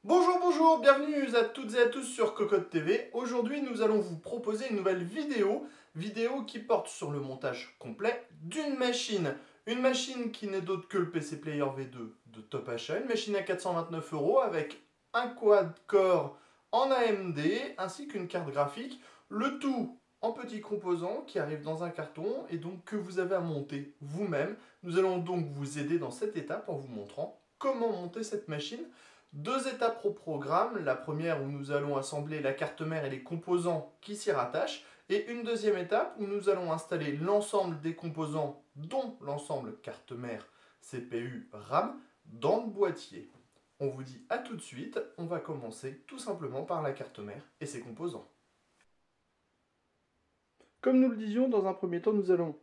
Bonjour, bonjour, bienvenue à toutes et à tous sur Cocotte TV. Aujourd'hui, nous allons vous proposer une nouvelle vidéo qui porte sur le montage complet d'une machine. Une machine qui n'est d'autre que le PC Player V2 de Top Achat, une machine à 429 € avec un quad-core en AMD ainsi qu'une carte graphique. Le tout en petits composants qui arrivent dans un carton et donc que vous avez à monter vous-même. Nous allons donc vous aider dans cette étape en vous montrant comment monter cette machine. Deux étapes au programme, la première où nous allons assembler la carte mère et les composants qui s'y rattachent, et une deuxième étape où nous allons installer l'ensemble des composants, dont l'ensemble carte mère, CPU, RAM, dans le boîtier. On vous dit à tout de suite, on va commencer tout simplement par la carte mère et ses composants. Comme nous le disions, dans un premier temps, nous allons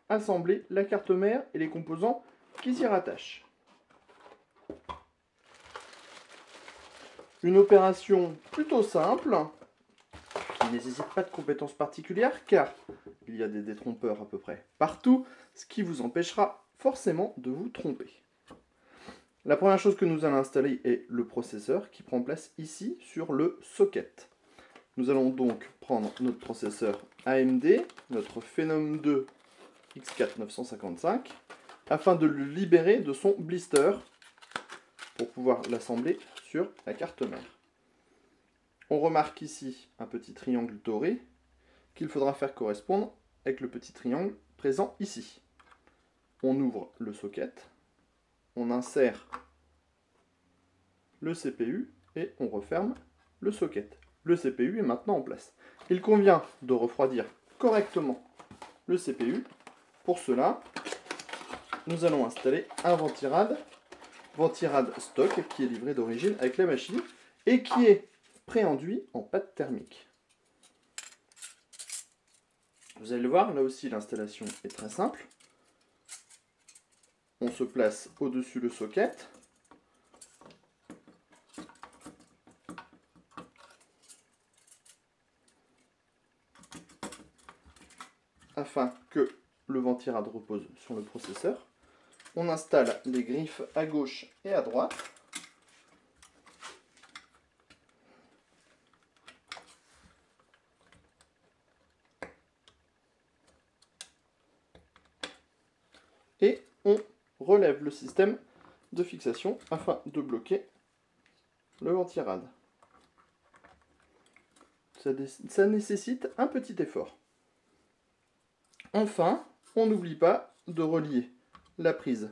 assembler la carte mère et les composants qui s'y rattachent. Une opération plutôt simple, qui ne nécessite pas de compétences particulières, car il y a des détrompeurs à peu près partout, ce qui vous empêchera forcément de vous tromper. La première chose que nous allons installer est le processeur qui prend place ici sur le socket. Nous allons donc prendre notre processeur AMD, notre Phenom 2 X4 955, afin de le libérer de son blister pour pouvoir l'assembler sur la carte mère. On remarque ici un petit triangle doré qu'il faudra faire correspondre avec le petit triangle présent ici. On ouvre le socket, on insère le CPU et on referme le socket. Le CPU est maintenant en place. Il convient de refroidir correctement le CPU. Pour cela, nous allons installer un ventirad stock qui est livré d'origine avec la machine et qui est préenduit en pâte thermique. Vous allez le voir, là aussi l'installation est très simple. On se place au-dessus le socket. Afin que le ventirad repose sur le processeur. On installe les griffes à gauche et à droite. Et on relève le système de fixation afin de bloquer le ventirad. Ça nécessite un petit effort. Enfin, on n'oublie pas de relier la prise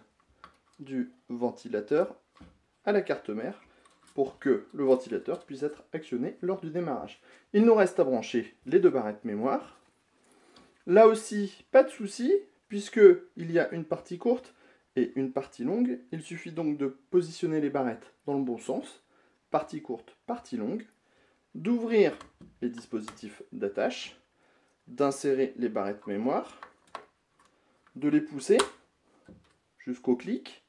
du ventilateur à la carte mère pour que le ventilateur puisse être actionné lors du démarrage. Il nous reste à brancher les deux barrettes mémoire. Là aussi, pas de souci, puisqu'il y a une partie courte et une partie longue. Il suffit donc de positionner les barrettes dans le bon sens, partie courte, partie longue, d'ouvrir les dispositifs d'attache, d'insérer les barrettes mémoire, de les pousser jusqu'au clic.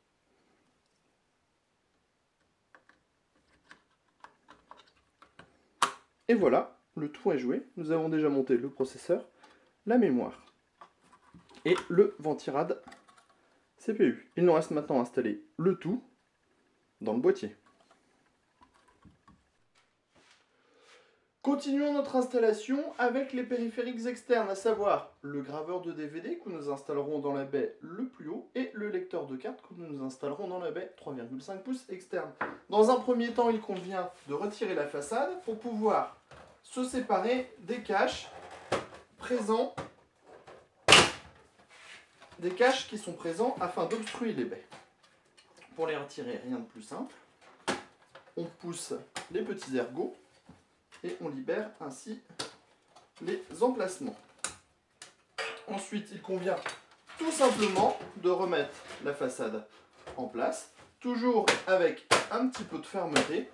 Et voilà, le tout est joué. Nous avons déjà monté le processeur, la mémoire et le ventirad CPU. Il nous reste maintenant à installer le tout dans le boîtier. Continuons notre installation avec les périphériques externes, à savoir le graveur de DVD que nous installerons dans la baie le plus haut et le lecteur de carte que nous installerons dans la baie 3,5 pouces externe. Dans un premier temps, il convient de retirer la façade pour pouvoir se séparer des caches présents, des caches qui sont présents afin d'obstruer les baies. Pour les retirer, rien de plus simple. On pousse les petits ergots et on libère ainsi les emplacements. Ensuite, il convient tout simplement de remettre la façade en place, toujours avec un petit peu de fermeté.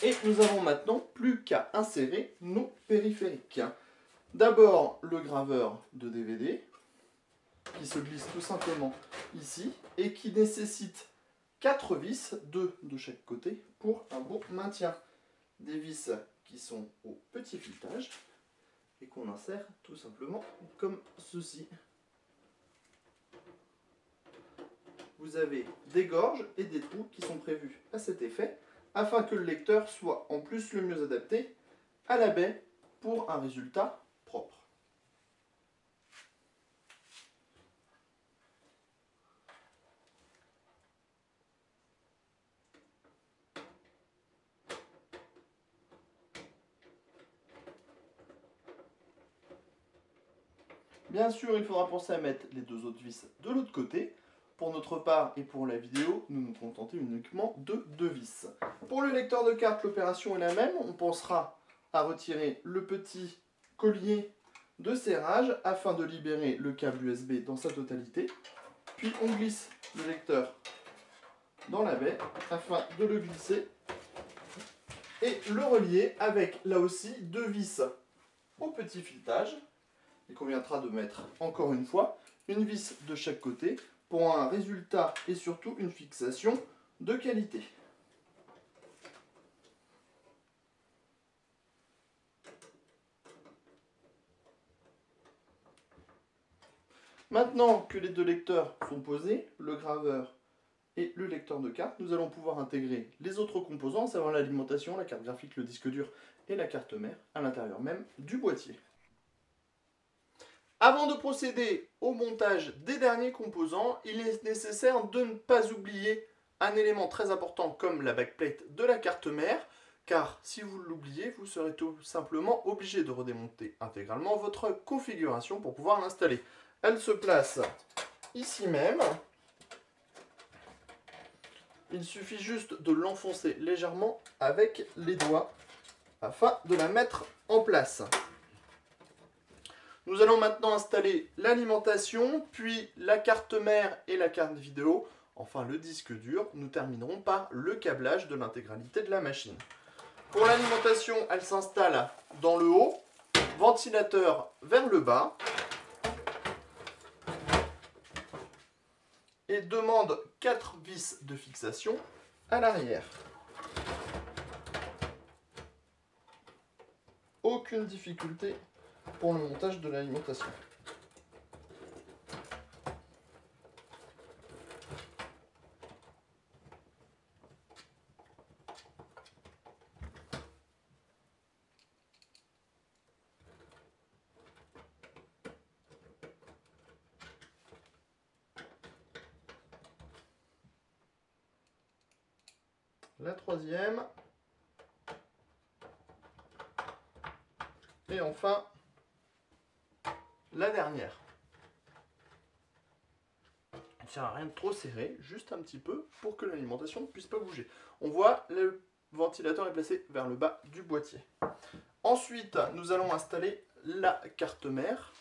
Et nous avons maintenant plus qu'à insérer nos périphériques. D'abord, le graveur de DVD, qui se glisse tout simplement ici, et qui nécessite 4 vis, 2 de chaque côté, pour un bon maintien. Des vis qui sont au petit filetage, et qu'on insère tout simplement comme ceci. vous avez des gorges et des trous qui sont prévus à cet effet, afin que le lecteur soit en plus le mieux adapté à la baie pour un résultat propre. Bien sûr, il faudra penser à mettre les deux autres vis de l'autre côté. Pour notre part et pour la vidéo, nous nous contentons uniquement de 2 vis. Pour le lecteur de cartes, l'opération est la même. On pensera à retirer le petit collier de serrage afin de libérer le câble USB dans sa totalité. Puis on glisse le lecteur dans la baie afin de le glisser et le relier avec là aussi 2 vis au petit filetage. Il conviendra de mettre encore une fois une vis de chaque côté pour un résultat et surtout une fixation de qualité. Maintenant que les deux lecteurs sont posés, le graveur et le lecteur de cartes, nous allons pouvoir intégrer les autres composants, à savoir l'alimentation, la carte graphique, le disque dur et la carte mère à l'intérieur même du boîtier. Avant de procéder au montage des derniers composants, il est nécessaire de ne pas oublier un élément très important comme la backplate de la carte mère, car si vous l'oubliez, vous serez tout simplement obligé de redémonter intégralement votre configuration pour pouvoir l'installer. Elle se place ici même. Il suffit juste de l'enfoncer légèrement avec les doigts afin de la mettre en place. Nous allons maintenant installer l'alimentation, puis la carte mère et la carte vidéo, enfin le disque dur. Nous terminerons par le câblage de l'intégralité de la machine. Pour l'alimentation, elle s'installe dans le haut, ventilateur vers le bas, et demande 4 vis de fixation à l'arrière. Aucune difficulté pour le montage de l'alimentation. La troisième. Et enfin, la dernière. Il ne sert à rien de trop serrer, juste un petit peu pour que l'alimentation ne puisse pas bouger. On voit, le ventilateur est placé vers le bas du boîtier. Ensuite, nous allons installer la carte mère.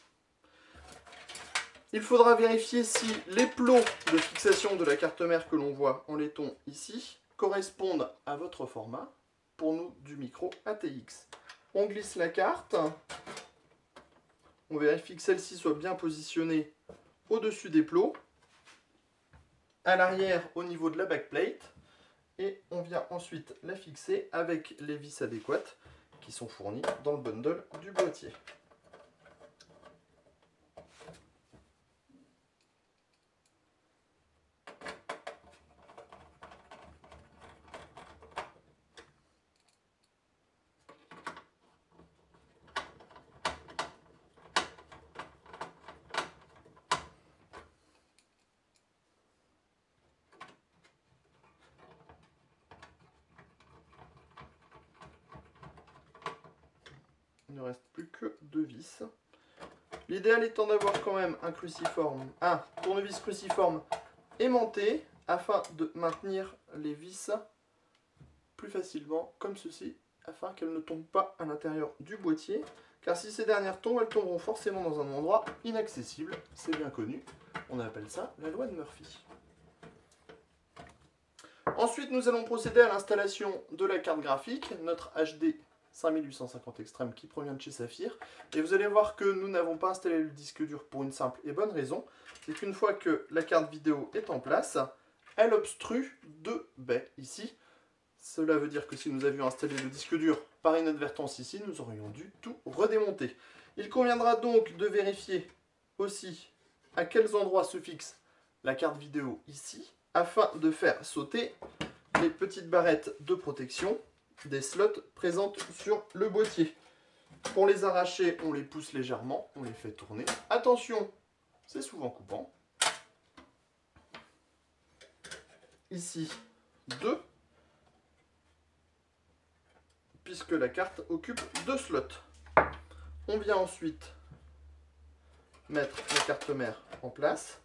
Il faudra vérifier si les plots de fixation de la carte mère que l'on voit en laiton ici correspondent à votre format, pour nous du micro ATX. On glisse la carte, on vérifie que celle-ci soit bien positionnée au-dessus des plots, à l'arrière au niveau de la backplate, et on vient ensuite la fixer avec les vis adéquates qui sont fournies dans le bundle du boîtier. Il ne reste plus que 2 vis. L'idéal étant d'avoir quand même un tournevis cruciforme aimanté afin de maintenir les vis plus facilement comme ceci, afin qu'elles ne tombent pas à l'intérieur du boîtier. Car si ces dernières tombent, elles tomberont forcément dans un endroit inaccessible. C'est bien connu. On appelle ça la loi de Murphy. Ensuite, nous allons procéder à l'installation de la carte graphique, notre HD 5850 Extreme qui provient de chez Saphir. Et vous allez voir que nous n'avons pas installé le disque dur pour une simple et bonne raison. C'est qu'une fois que la carte vidéo est en place, elle obstrue 2 baies ici. Cela veut dire que si nous avions installé le disque dur par inadvertance ici, nous aurions dû tout redémonter. Il conviendra donc de vérifier aussi à quels endroits se fixe la carte vidéo ici, afin de faire sauter les petites barrettes de protection des slots présentes sur le boîtier. Pour les arracher, on les pousse légèrement, on les fait tourner. Attention, c'est souvent coupant. Ici, 2, puisque la carte occupe 2 slots. On vient ensuite mettre la carte mère en place.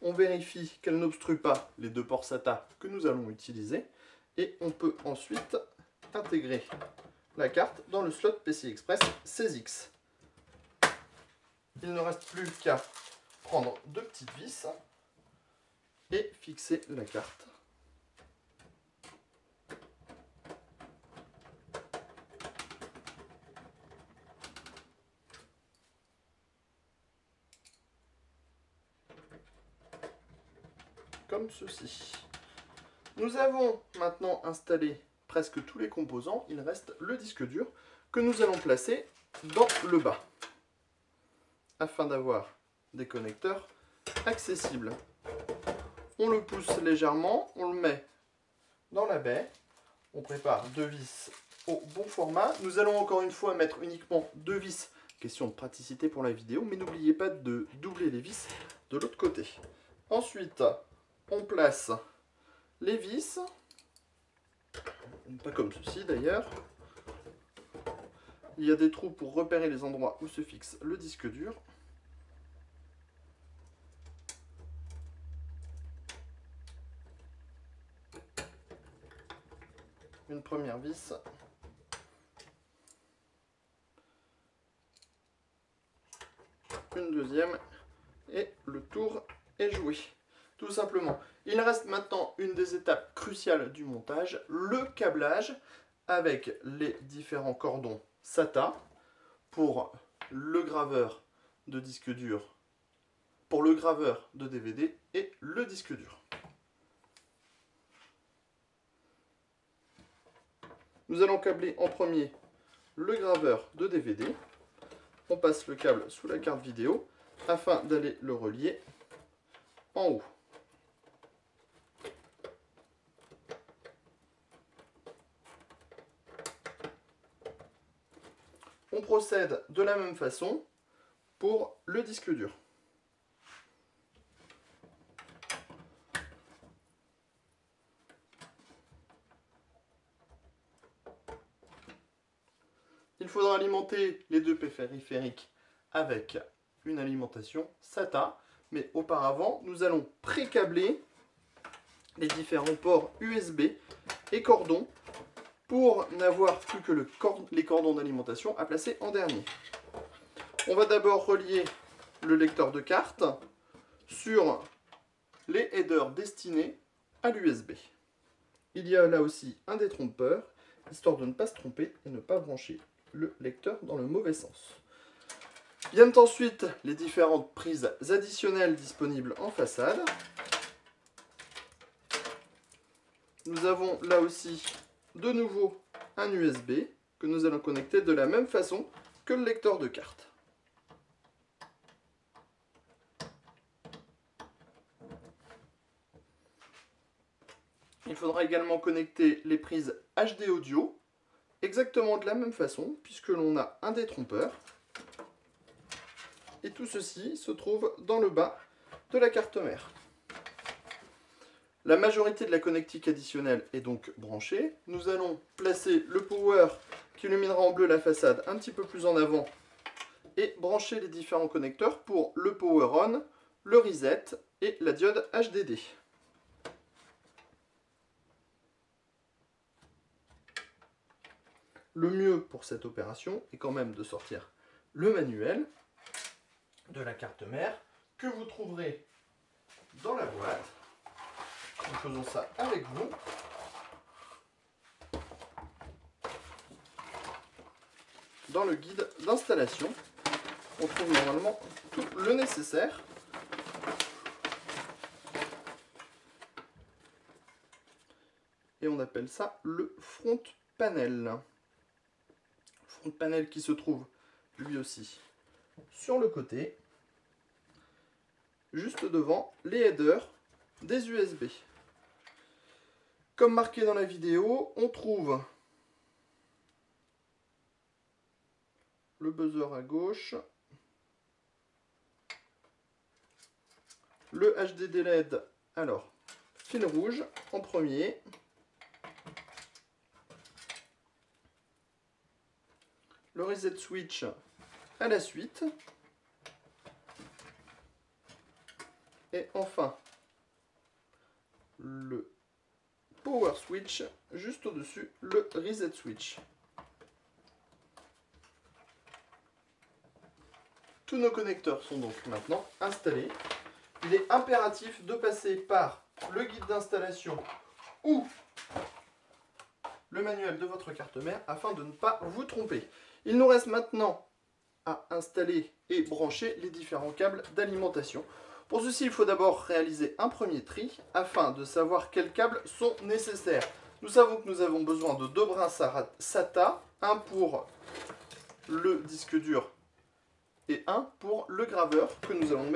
On vérifie qu'elle n'obstrue pas les 2 ports SATA que nous allons utiliser. Et on peut ensuite intégrer la carte dans le slot PCI Express 16X. Il ne reste plus qu'à prendre 2 petites vis et fixer la carte. Comme ceci. Nous avons maintenant installé presque tous les composants. Il reste le disque dur que nous allons placer dans le bas afin d'avoir des connecteurs accessibles. On le pousse légèrement, on le met dans la baie, on prépare 2 vis au bon format. Nous allons encore une fois mettre uniquement 2 vis, question de praticité pour la vidéo, mais n'oubliez pas de doubler les vis de l'autre côté. Ensuite, on place les vis, pas comme ceci d'ailleurs. Il y a des trous pour repérer les endroits où se fixe le disque dur. Une première vis. Une deuxième. Et le tour est joué. Tout simplement. Il reste maintenant une des étapes cruciales du montage, le câblage avec les différents cordons SATA pour le graveur de disque dur, pour le graveur de DVD et le disque dur. Nous allons câbler en premier le graveur de DVD. On passe le câble sous la carte vidéo afin d'aller le relier en haut. On procède de la même façon pour le disque dur. Il faudra alimenter les 2 périphériques avec une alimentation SATA, mais auparavant, nous allons pré-câbler les différents ports USB et cordons pour n'avoir plus que les cordons d'alimentation à placer en dernier. On va d'abord relier le lecteur de carte sur les headers destinés à l'USB. Il y a là aussi un détrompeur, histoire de ne pas se tromper et ne pas brancher le lecteur dans le mauvais sens. Viennent ensuite les différentes prises additionnelles disponibles en façade. Nous avons là aussi de nouveau un USB que nous allons connecter de la même façon que le lecteur de carte. Il faudra également connecter les prises HD audio exactement de la même façon puisque l'on a un détrompeur. Et tout ceci se trouve dans le bas de la carte mère. La majorité de la connectique additionnelle est donc branchée. Nous allons placer le power qui illuminera en bleu la façade un petit peu plus en avant et brancher les différents connecteurs pour le power on, le reset et la diode HDD. Le mieux pour cette opération est quand même de sortir le manuel de la carte mère que vous trouverez dans la boîte. Nous faisons ça avec vous. Dans le guide d'installation, on trouve normalement tout le nécessaire. Et on appelle ça le front panel. Front panel qui se trouve lui aussi sur le côté. juste devant les headers des USB. Comme marqué dans la vidéo, on trouve le buzzer à gauche, le HDD LED, alors fil rouge en premier, le reset switch à la suite, et enfin le power switch juste au-dessus, le reset switch. Tous nos connecteurs sont donc maintenant installés. Il est impératif de passer par le guide d'installation ou le manuel de votre carte mère afin de ne pas vous tromper. Il nous reste maintenant à installer et brancher les différents câbles d'alimentation. Pour ceci, il faut d'abord réaliser un premier tri afin de savoir quels câbles sont nécessaires. Nous savons que nous avons besoin de 2 brins SATA, un pour le disque dur et un pour le graveur que nous allons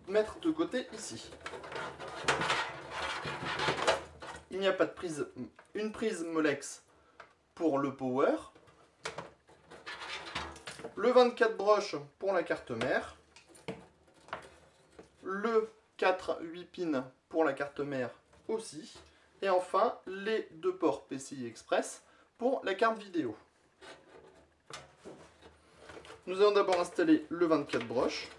mettre de côté ici. Il n'y a pas de prise, une prise Molex pour le power, le 24 broches pour la carte mère, le 4-8 pins pour la carte mère aussi, et enfin les 2 ports PCI Express pour la carte vidéo. Nous allons d'abord installer le 24 broches.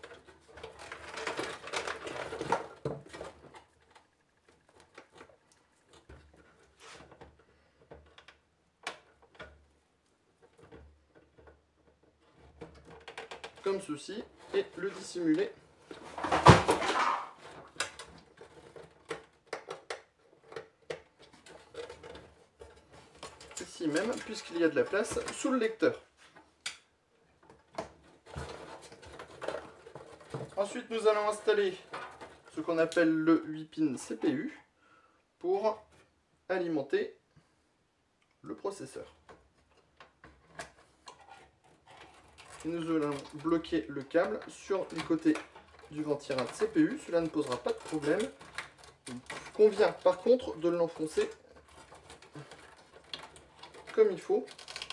Comme ceci, et le dissimuler ici même, puisqu'il y a de la place sous le lecteur. Ensuite, nous allons installer ce qu'on appelle le 8 pin CPU pour alimenter le processeur. Et nous allons bloquer le câble sur le côté du ventirain de CPU. Cela ne posera pas de problème. Il convient par contre de l'enfoncer comme il faut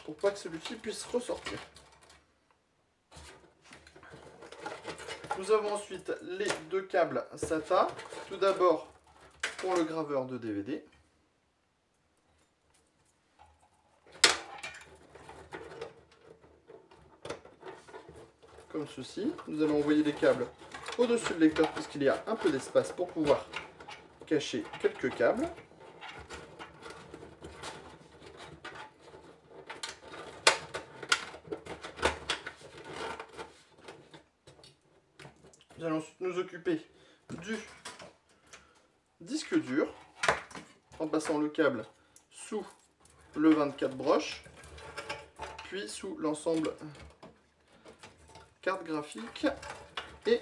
pour pas que celui-ci puisse ressortir. Nous avons ensuite les 2 câbles SATA. Tout d'abord pour le graveur de DVD. Comme ceci. Nous allons envoyer les câbles au-dessus du lecteur puisqu'il y a un peu d'espace pour pouvoir cacher quelques câbles. Nous allons ensuite nous occuper du disque dur en passant le câble sous le 24 broches, puis sous l'ensemble carte graphique et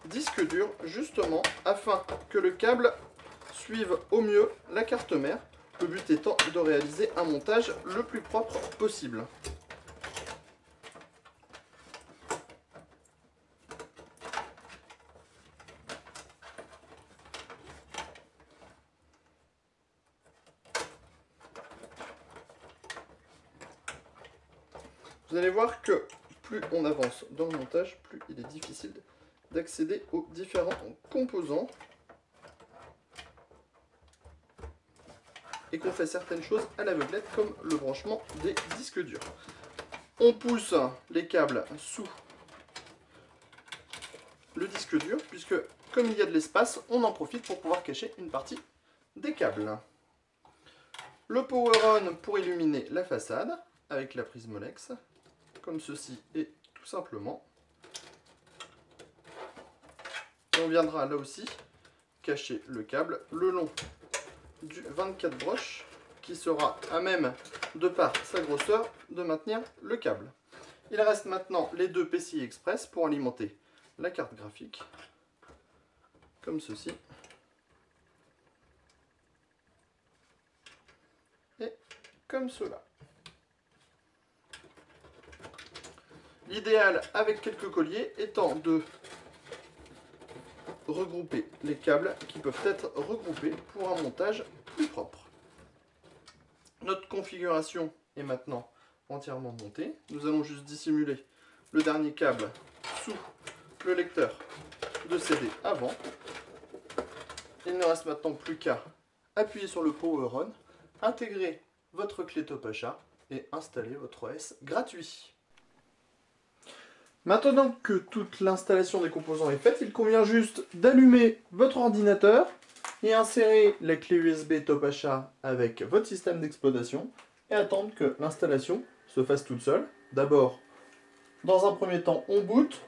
disque dur, justement afin que le câble suive au mieux la carte mère, le but étant de réaliser un montage le plus propre possible. Vous allez voir que plus on avance dans le montage, plus il est difficile d'accéder aux différents composants et qu'on fait certaines choses à l'aveuglette comme le branchement des disques durs. On pousse les câbles sous le disque dur puisque comme il y a de l'espace, on en profite pour pouvoir cacher une partie des câbles. Le power on pour illuminer la façade avec la prise Molex, comme ceci et tout simplement. Et on viendra là aussi cacher le câble le long du 24 broches qui sera à même, de par sa grosseur, de maintenir le câble. Il reste maintenant les 2 PCI Express pour alimenter la carte graphique, comme ceci. Et comme cela. L'idéal avec quelques colliers étant de regrouper les câbles qui peuvent être regroupés pour un montage plus propre. Notre configuration est maintenant entièrement montée. Nous allons juste dissimuler le dernier câble sous le lecteur de CD avant. Il ne reste maintenant plus qu'à appuyer sur le Power On, intégrer votre clé Top Achat et installer votre OS gratuit. Maintenant que toute l'installation des composants est faite, il convient juste d'allumer votre ordinateur et insérer la clé USB Top Achat avec votre système d'exploitation et attendre que l'installation se fasse toute seule. D'abord, dans un premier temps, on boot,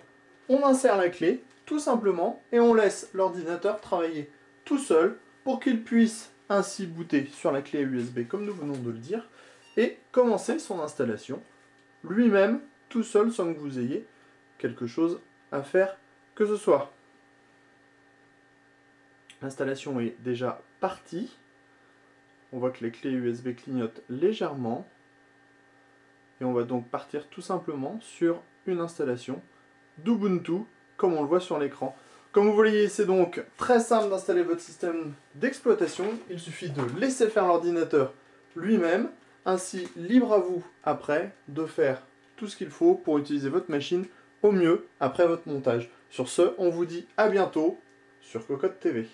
on insère la clé, tout simplement, et on laisse l'ordinateur travailler tout seul pour qu'il puisse ainsi booter sur la clé USB comme nous venons de le dire et commencer son installation lui-même tout seul sans que vous ayez quelque chose à faire que ce soit. L'installation est déjà partie. On voit que les clés USB clignotent légèrement et on va donc partir tout simplement sur une installation d'Ubuntu comme on le voit sur l'écran. Comme vous voyez, c'est donc très simple d'installer votre système d'exploitation. Il suffit de laisser faire l'ordinateur lui-même. Ainsi, libre à vous, après, de faire tout ce qu'il faut pour utiliser votre machine au mieux après votre montage. Sur ce, on vous dit à bientôt sur Cocotte TV.